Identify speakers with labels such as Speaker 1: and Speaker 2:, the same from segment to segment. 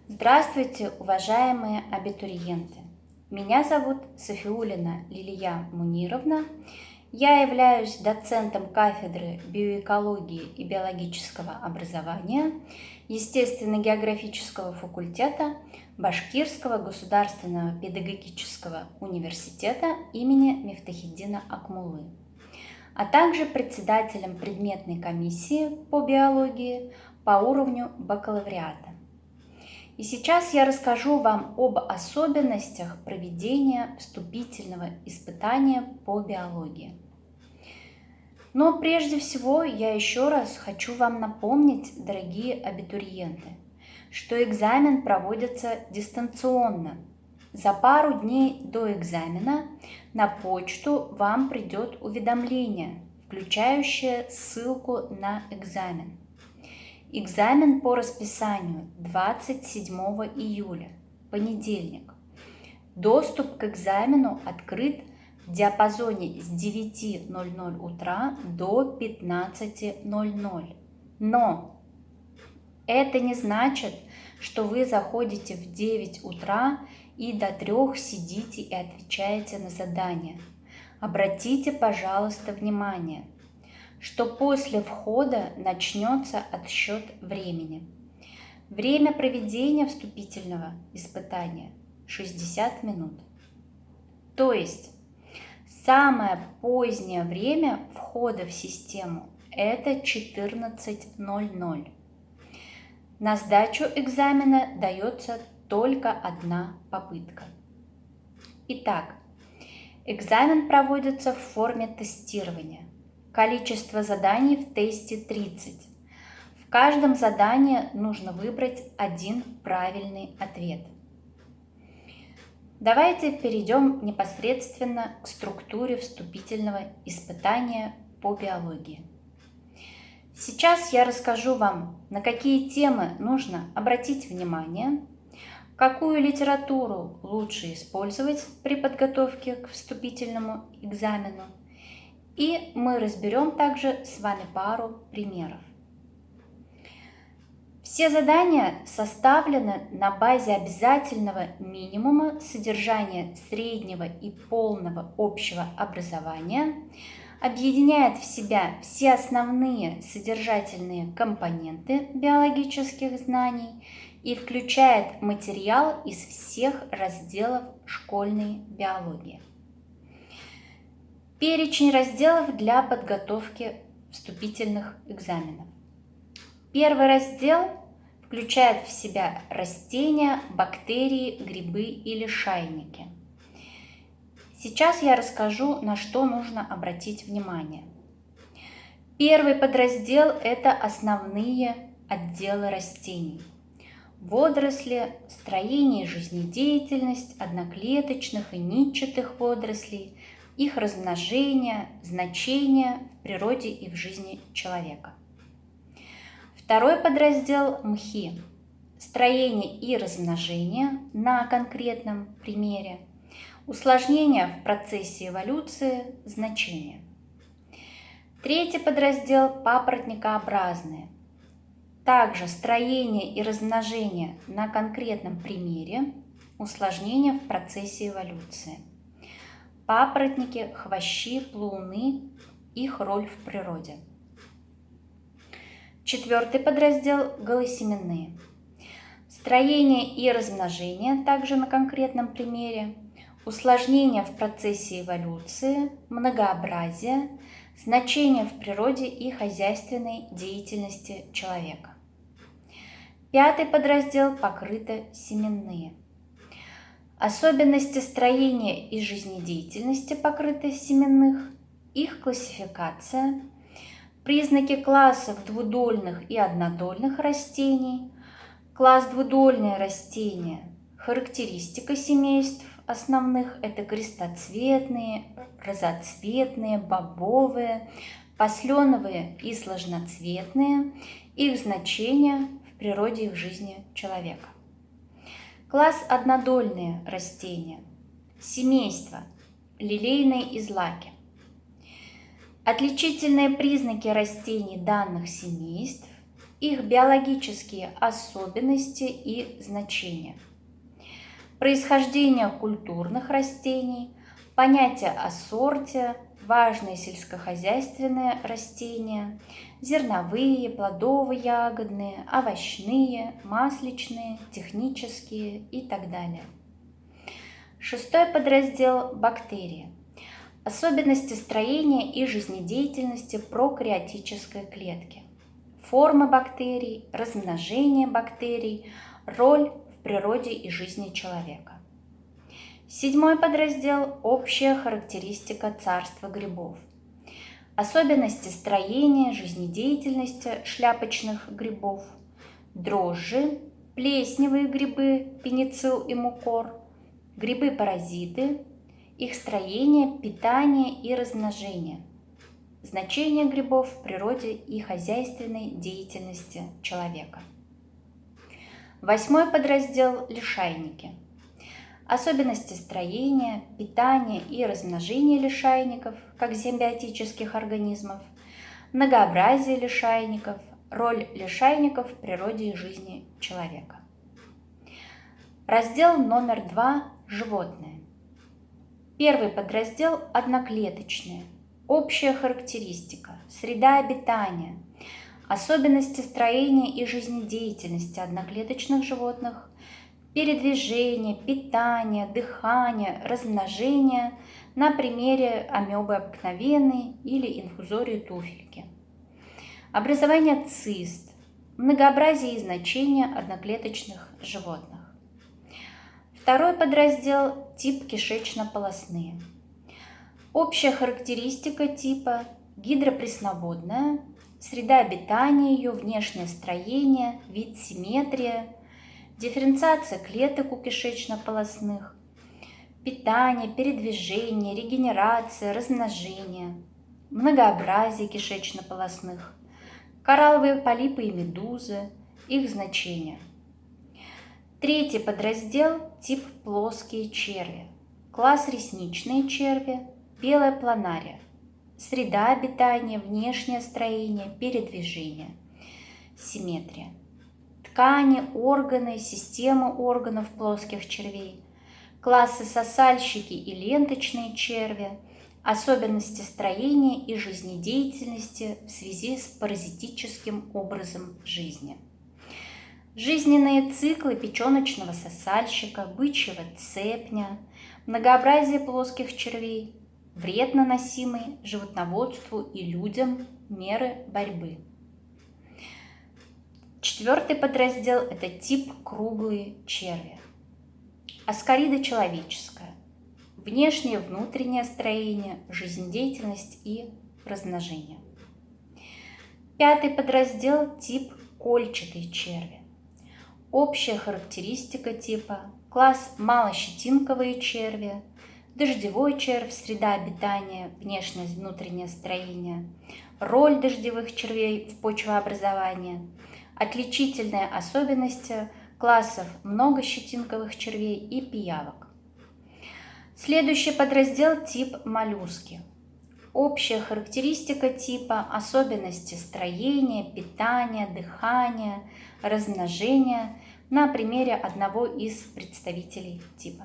Speaker 1: Здравствуйте, уважаемые абитуриенты! Меня зовут Софиуллина Лилия Мунировна. Я являюсь доцентом кафедры биоэкологии и биологического образования Естественно-географического факультета Башкирского государственного педагогического университета имени Мифтахетдина Акмуллы, а также председателем предметной комиссии по биологии по уровню бакалавриата. И сейчас я расскажу вам об особенностях проведения вступительного испытания по биологии. Но прежде всего я еще раз хочу вам напомнить, дорогие абитуриенты, что экзамен проводится дистанционно. За пару дней до экзамена на почту вам придет уведомление, включающее ссылку на экзамен. Экзамен по расписанию 27 июля, понедельник. Доступ к экзамену открыт в диапазоне с 9:00 утра до 15:00. Но это не значит, что вы заходите в 9 утра и до 3 сидите и отвечаете на задания. Обратите, пожалуйста, внимание, что после входа начнется отсчет времени. Время проведения вступительного испытания 60 минут. То есть самое позднее время входа в систему – это 14:00. На сдачу экзамена дается только одна попытка. Итак, экзамен проводится в форме тестирования. Количество заданий в тесте 30. В каждом задании нужно выбрать один правильный ответ. Давайте перейдем непосредственно к структуре вступительного испытания по биологии. Сейчас я расскажу вам, на какие темы нужно обратить внимание, какую литературу лучше использовать при подготовке к вступительному экзамену, и мы разберем также с вами пару примеров. Все задания составлены на базе обязательного минимума содержания среднего и полного общего образования, объединяет в себя все основные содержательные компоненты биологических знаний и включает материал из всех разделов школьной биологии. Перечень разделов для подготовки вступительных экзаменов. Первый раздел включает в себя растения, бактерии, грибы и лишайники. Сейчас я расскажу, на что нужно обратить внимание. Первый подраздел – это основные отделы растений. Водоросли, строение и жизнедеятельность одноклеточных и нитчатых водорослей, их размножение, значение в природе и в жизни человека. Второй подраздел – мхи. Строение и размножение на конкретном примере. Усложнения в процессе эволюции, значение. Третий подраздел – папоротникообразные. Также строение и размножение на конкретном примере, усложнения в процессе эволюции. Папоротники, хвощи, плауны, их роль в природе. Четвертый подраздел – голосеменные. Строение и размножение, также на конкретном примере, усложнения в процессе эволюции, многообразие, значение в природе и хозяйственной деятельности человека. Пятый подраздел – покрытосеменные. Особенности строения и жизнедеятельности покрытосеменных, их классификация, признаки классов двудольных и однодольных растений, класс двудольные растения, характеристика семейств основных – это крестоцветные, разоцветные, бобовые, посленовые и сложноцветные, их значение в природе и в жизни человека. Класс однодольные растения, семейство, лилейные и злаки. Отличительные признаки растений данных семейств, их биологические особенности и значения, происхождение культурных растений, понятие о сорте, важные сельскохозяйственные растения, зерновые, плодово-ягодные, овощные, масличные, технические и так далее. Шестой подраздел – бактерии. Особенности строения и жизнедеятельности прокариотической клетки. Формы бактерий, размножение бактерий, роль в природе и жизни человека. Седьмой подраздел – общая характеристика царства грибов. Особенности строения, жизнедеятельности шляпочных грибов, дрожжи, плесневые грибы, пеницилл и мукор, грибы-паразиты, их строение, питание и размножение, значение грибов в природе и хозяйственной деятельности человека. Восьмой подраздел – лишайники. Особенности строения, питания и размножения лишайников, как симбиотических организмов, многообразие лишайников, роль лишайников в природе и жизни человека. Раздел номер 2 – животные. Первый подраздел – одноклеточные. Общая характеристика, среда обитания, особенности строения и жизнедеятельности одноклеточных животных, передвижение, питание, дыхание, размножение на примере амебы обыкновенной или инфузории туфельки. Образование цист, многообразие и значение одноклеточных животных. Второй подраздел – тип кишечно-полостные. Общая характеристика типа – гидропресноводная, среда обитания ее, внешнее строение, вид, симметрия, дифференциация клеток у кишечно-полостных, питание, передвижение, регенерация, размножение, многообразие кишечно-полостных, коралловые полипы и медузы, их значение. Третий подраздел – тип плоские черви, класс ресничные черви, белая планария, среда обитания, внешнее строение, передвижение, симметрия. Ткани, органы, система органов плоских червей, классы сосальщики и ленточные черви, особенности строения и жизнедеятельности в связи с паразитическим образом жизни. Жизненные циклы печеночного сосальщика, бычьего цепня, многообразие плоских червей, вред, наносимый животноводству и людям, меры борьбы. Четвертый подраздел – это тип круглые черви. Аскарида человеческая. Внешнее и внутреннее строение, жизнедеятельность и размножение. Пятый подраздел – тип кольчатые черви. Общая характеристика типа – класс малощетинковые черви, дождевой червь, среда обитания, внешнее и внутреннее строение, роль дождевых червей в почвообразовании, отличительные особенности классов многощетинковых червей и пиявок. Следующий подраздел – тип моллюски. Общая характеристика типа, особенности строения, питания, дыхания, размножения на примере одного из представителей типа.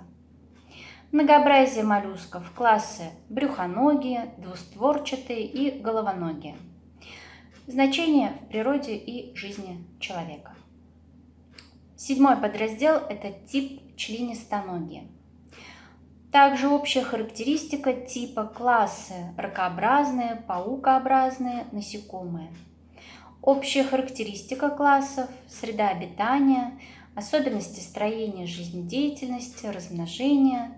Speaker 1: Многообразие моллюсков, классы брюхоногие, двустворчатые и головоногие. Значение в природе и жизни человека. Седьмой подраздел – это тип членистоногие. Также общая характеристика типа, классы ракообразные, паукообразные, насекомые. Общая характеристика классов, среда обитания, особенности строения жизнедеятельности, размножения,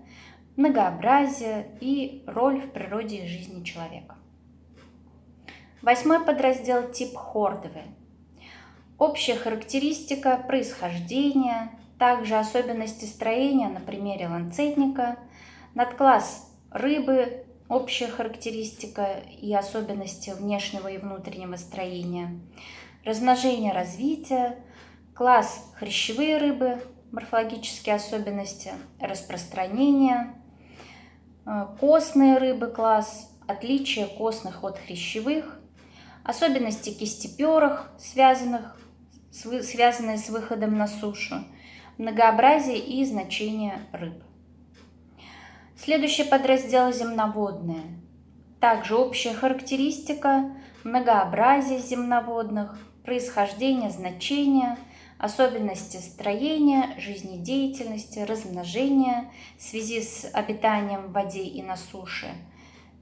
Speaker 1: многообразие и роль в природе и жизни человека. Восьмой подраздел – тип хордовый. Общая характеристика, происхождение, также особенности строения на примере ланцетника, надкласс рыбы, общая характеристика и особенности внешнего и внутреннего строения, размножение, развитие, класс хрящевые рыбы, морфологические особенности, распространение, костные рыбы класс, отличие костных от хрящевых, особенности кистеперых, связанных связанные с выходом на сушу, многообразие и значение рыб. Следующий подраздел – земноводные. Также общая характеристика, многообразие земноводных, происхождение, значение, особенности строения, жизнедеятельности, размножения в связи с обитанием в воде и на суше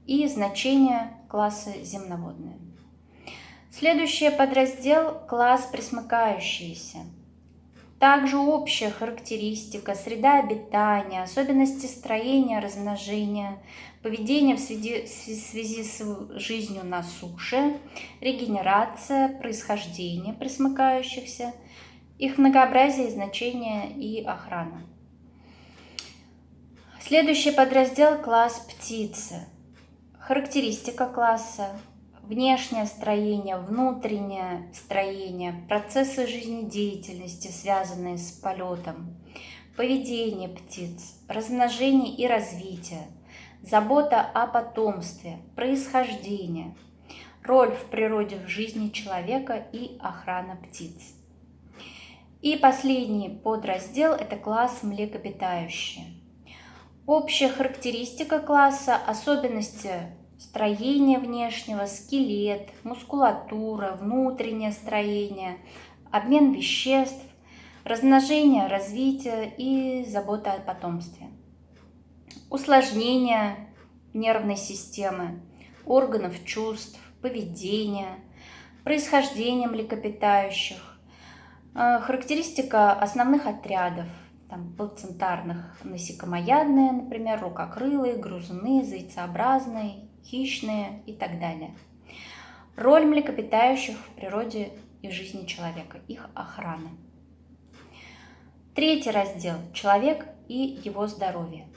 Speaker 1: и значение класса земноводные. Следующий подраздел – класс пресмыкающиеся. Также общая характеристика, среда обитания, особенности строения, размножения, поведение в связи с жизнью на суше, регенерация, происхождение пресмыкающихся, их многообразие, значение и охрана. Следующий подраздел – класс птицы. Характеристика класса. Внешнее строение, внутреннее строение, процессы жизнедеятельности, связанные с полетом, поведение птиц, размножение и развитие, забота о потомстве, происхождение, роль в природе в жизни человека и охрана птиц. И последний подраздел – это класс млекопитающие. Общая характеристика класса, особенности строение внешнего, скелет, мускулатура, внутреннее строение, обмен веществ, размножение, развитие и забота о потомстве. Усложнение нервной системы, органов чувств, поведения, происхождение млекопитающих, характеристика основных отрядов, плацентарных, насекомоядные, например, рукокрылые, грызуны, зайцеобразные, хищные и так далее. Роль млекопитающих в природе и в жизни человека, их охрана. Третий раздел – человек и его здоровье.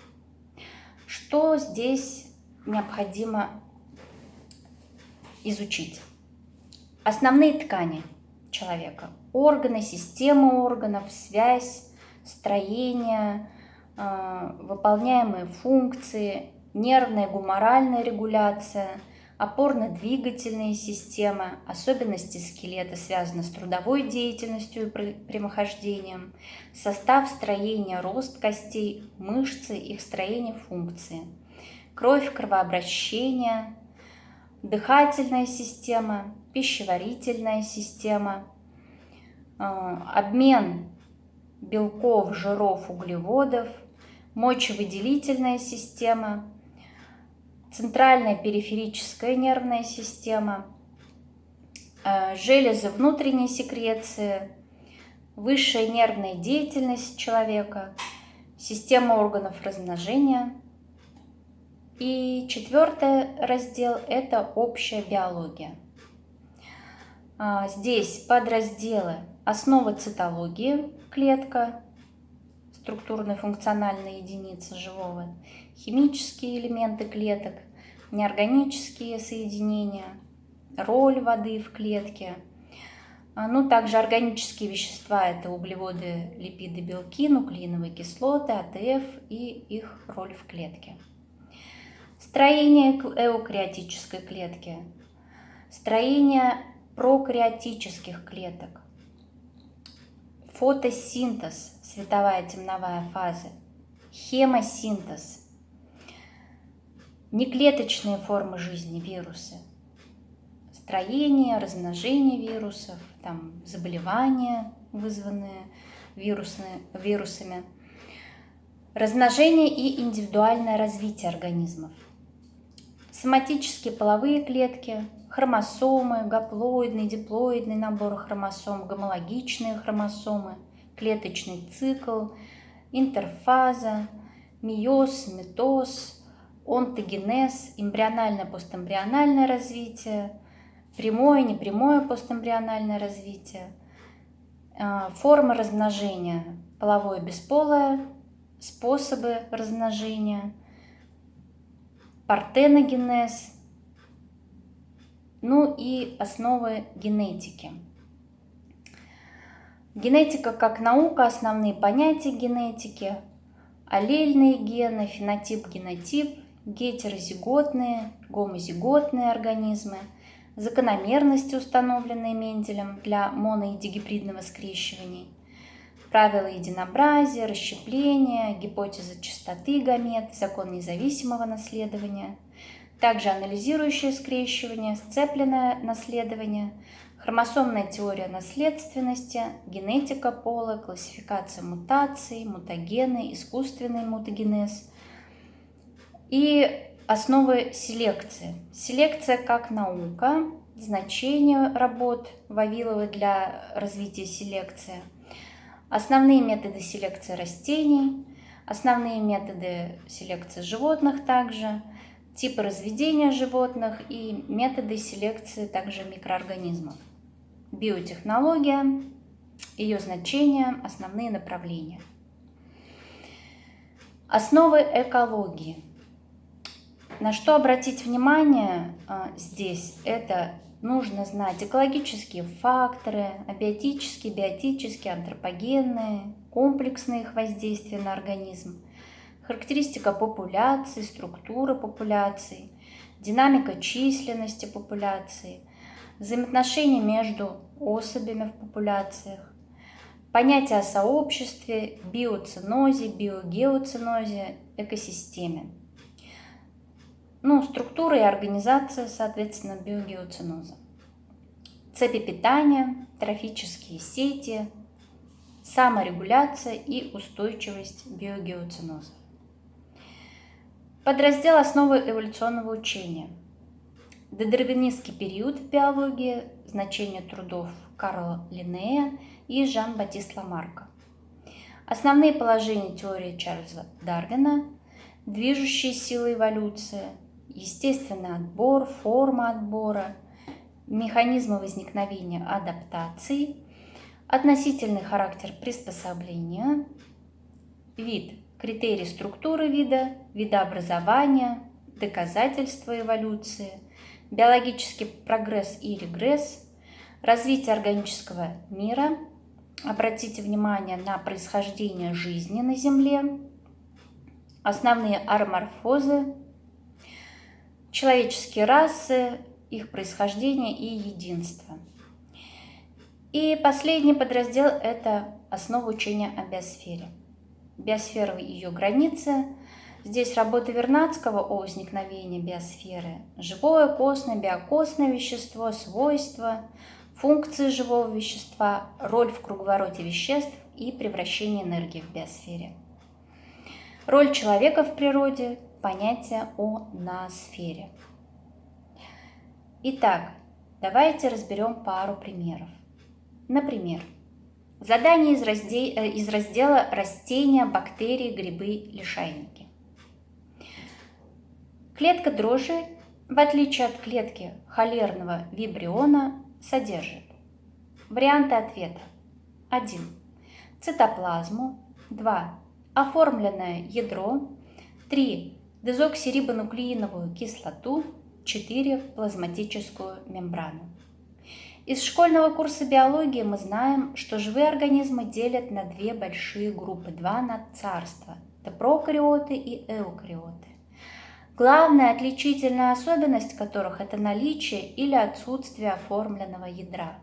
Speaker 1: Что здесь необходимо изучить? Основные ткани человека, органы, система органов, связь, строение, выполняемые функции, нервная, гуморальная регуляция, опорно-двигательные системы, особенности скелета связаны с трудовой деятельностью и прямохождением, состав, строения, рост костей, мышцы, их строение, функции, кровь, кровообращение, дыхательная система, пищеварительная система, обмен белков, жиров, углеводов, мочевыделительная система, центральная периферическая нервная система, железы внутренней секреции, высшая нервная деятельность человека, система органов размножения. И четвертый раздел – это общая биология. Здесь подразделы: основы цитологии, клетка, структурные функциональные единицы живого, химические элементы клеток, неорганические соединения, роль воды в клетке. Также органические вещества – это углеводы, липиды, белки, нуклеиновые кислоты, АТФ и их роль в клетке. Строение эукариотической клетки, строение прокариотических клеток, фотосинтез, световая темновая фаза, хемосинтез, неклеточные формы жизни, вирусы, строение, размножение вирусов, заболевания, вызванные вирусами, размножение и индивидуальное развитие организмов, соматические половые клетки, хромосомы, гаплоидный, диплоидный набор хромосом, гомологичные хромосомы, клеточный цикл, интерфаза, мейоз, митоз, онтогенез, эмбриональное, постэмбриональное развитие, прямое, непрямое постэмбриональное развитие, формы размножения, половое, бесполое, способы размножения, партеногенез, и основы генетики. Генетика как наука, основные понятия генетики: аллельные гены, фенотип, генотип, гетерозиготные, гомозиготные организмы, закономерности, установленные Менделем для моно- и дигибридного скрещивания, правила единообразия, расщепления, гипотеза чистоты гамет, закон независимого наследования, также анализирующее скрещивание, сцепленное наследование, хромосомная теория наследственности, генетика пола, классификация мутаций, мутагены, искусственный мутагенез и основы селекции. Селекция как наука, значение работ Вавилова для развития селекции, основные методы селекции растений, основные методы селекции животных также, типы разведения животных и методы селекции также микроорганизмов. Биотехнология, ее значение, основные направления. Основы экологии. На что обратить внимание здесь? Это нужно знать экологические факторы, абиотические, биотические, антропогенные, комплексные их воздействия на организм, характеристика популяции, структура популяции, динамика численности популяции, взаимоотношения между особями в популяциях, понятие о сообществе, биоценозе, биогеоценозе, экосистеме. Структура и организация, соответственно, биогеоценоза. Цепи питания, трофические сети, саморегуляция и устойчивость биогеоценоза. Подраздел «Основы эволюционного учения». Додарвинистский период в биологии, значение трудов Карла Линнея и Жан-Батист Ламарка. Основные положения теории Чарльза Дарвина, движущие силы эволюции, естественный отбор, форма отбора, механизмы возникновения адаптаций, относительный характер приспособления, вид, критерии структуры вида, видообразования, доказательства эволюции, биологический прогресс и регресс, развитие органического мира. Обратите внимание на происхождение жизни на Земле, основные ароморфозы, человеческие расы, их происхождение и единство. И последний подраздел – это основа учения о биосфере. Биосфера и ее границы. Здесь работа Вернадского о возникновении биосферы. Живое, костное, биокостное вещество, свойства, функции живого вещества, роль в круговороте веществ и превращение энергии в биосфере. Роль человека в природе, понятие о ноосфере. Итак, давайте разберем пару примеров. Например, задание из раздела «Растения, бактерии, грибы, лишайники». Клетка дрожжи, в отличие от клетки холерного вибриона, содержит варианты ответа. 1. Цитоплазму. 2. Оформленное ядро. 3. Дезоксирибонуклеиновую кислоту. 4. Плазматическую мембрану. Из школьного курса биологии мы знаем, что живые организмы делят на две большие группы, два надцарства. Это прокариоты и эукариоты. Главная отличительная особенность которых – это наличие или отсутствие оформленного ядра.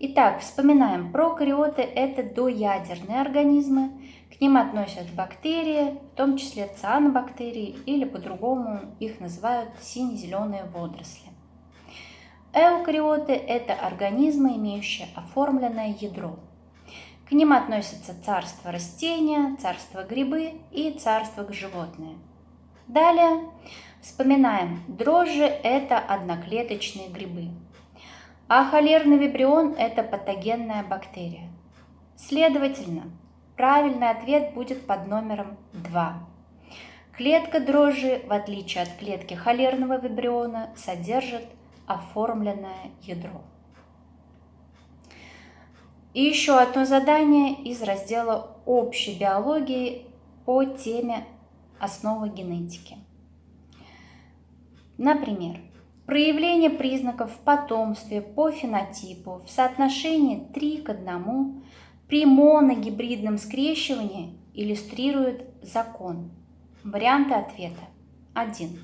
Speaker 1: Итак, вспоминаем, прокариоты – это доядерные организмы, к ним относят бактерии, в том числе цианобактерии, или по-другому их называют сине-зеленые водоросли. Эукариоты – это организмы, имеющие оформленное ядро. К ним относятся царство растения, царство грибы и царство животные. Далее вспоминаем, дрожжи – это одноклеточные грибы, а холерный вибрион – это патогенная бактерия. Следовательно, правильный ответ будет под номером 2. Клетка дрожжи, в отличие от клетки холерного вибриона, содержит оформленное ядро. И еще одно задание из раздела общей биологии по теме «Основы генетики». Например, проявление признаков в потомстве по фенотипу в соотношении 3:1 при моногибридном скрещивании иллюстрирует закон. Варианты ответа. 1.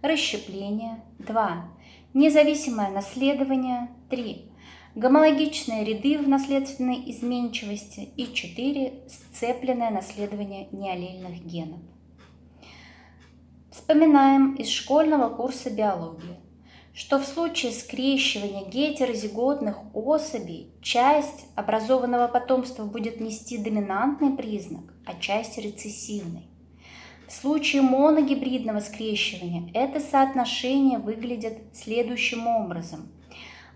Speaker 1: Расщепление. 2. Независимое наследование. 3. Гомологичные ряды в наследственной изменчивости. И 4. Сцепленное наследование неаллельных генов. Вспоминаем из школьного курса биологии, что в случае скрещивания гетерозиготных особей часть образованного потомства будет нести доминантный признак, а часть рецессивный. В случае моногибридного скрещивания это соотношение выглядит следующим образом.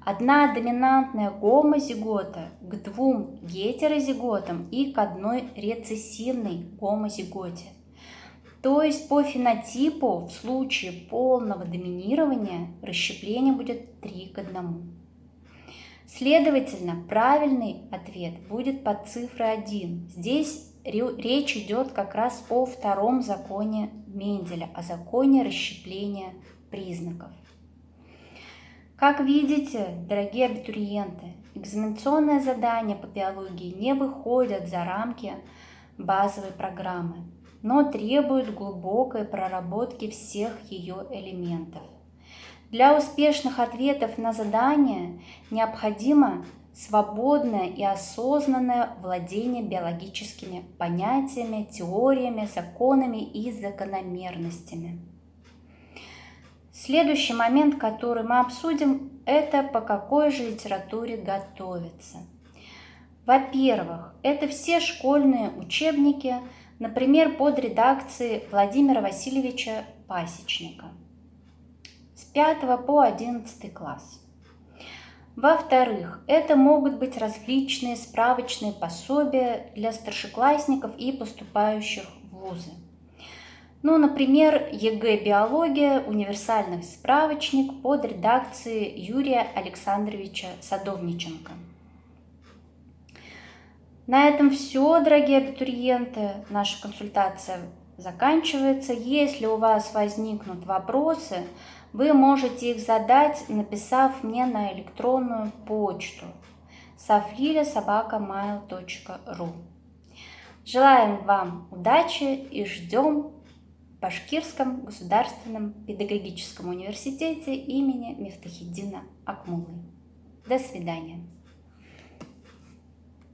Speaker 1: Одна доминантная гомозигота к 2 гетерозиготам и к 1 рецессивной гомозиготе. То есть по фенотипу в случае полного доминирования расщепление будет 3:1. Следовательно, правильный ответ будет под цифрой 1. Здесь речь идет как раз о втором законе Менделя, о законе расщепления признаков. Как видите, дорогие абитуриенты, экзаменационные задания по биологии не выходят за рамки базовой программы, но требуют глубокой проработки всех ее элементов. Для успешных ответов на задания необходимо свободное и осознанное владение биологическими понятиями, теориями, законами и закономерностями. Следующий момент, который мы обсудим, это по какой же литературе готовиться. Во-первых, это все школьные учебники, например, под редакцией Владимира Васильевича Пасечника с 5 по 11 класс. Во-вторых, это могут быть различные справочные пособия для старшеклассников и поступающих в вузы. Например, ЕГЭ «Биология. Универсальный справочник» под редакцией Юрия Александровича Садовниченко. На этом все, дорогие абитуриенты. Наша консультация заканчивается. Если у вас возникнут вопросы, вы можете их задать, написав мне на электронную почту saflila@mail.ru. Желаем вам удачи и ждем в Башкирском государственном педагогическом университете имени Мифтахиддина Акмуллы. До свидания.